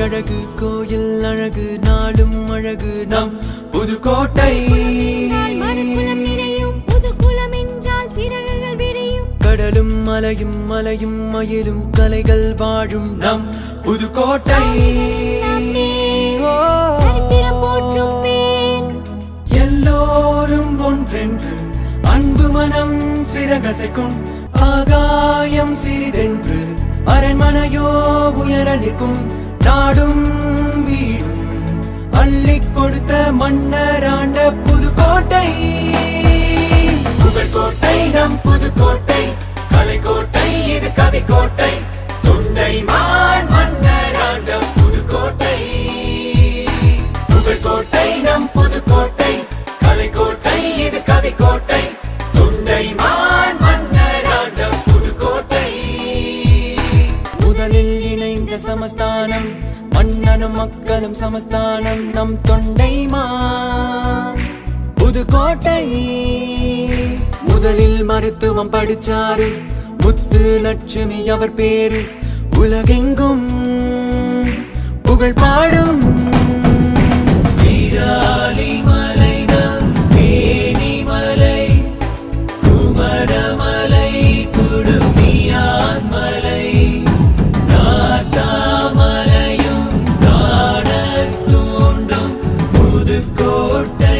அழகு கோயில் அழகு நாளும் அழகு நம் புதுக்கோட்டை. கடலும் மலையும் மலையும் மயிலும் கலைகள் வாழும் நம் புதுக்கோட்டை. எல்லோரும் ஒன்றென்று அன்பு மனம் சிறகசைக்கும் ஆகாயம் சிறிதென்று அரண்மனையோ உயர நிற்கும் நாடும் வீடும் அள்ளிக் கொடுத்த மன்னராண்ட புதுக்கோட்டை. புகழ்கோட்டை நம் புதுக்கோட்டை, கலைக்கோட்டை இது கவிக்கோட்டை, தொண்டைமான் மன்னராண்ட புதுக்கோட்டை. புகழ்கோட்டை நம் புதுக்கோட்டை, கலைக்கோட்டை இது கவிக்கோட்டை, தொண்டைமான் மன்னராண்ட புதுக்கோட்டை. முதலில் இணைந்த சமஸ்தானம் மன்னனும் மக்களும் சமஸ்தானம் நம் தொண்டைமான் புதுக்கோட்டை. முதலில் மருத்துவம் படிச்சாரு முத்து லட்சுமி அவர் பேரு உலகெங்கும் புகழ் பாடும். வீராலி மலை நம் தேனி மலை, குமரமலை குடுமியான் மலை, நாத்தாமலையும் காண தூண்டும் புதுக்கோட்டை.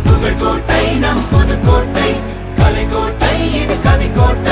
புதுக்கோட்டை நம் புதுக்கோட்டை, கலைக்கோட்டை இது கவிக்கோட்டை.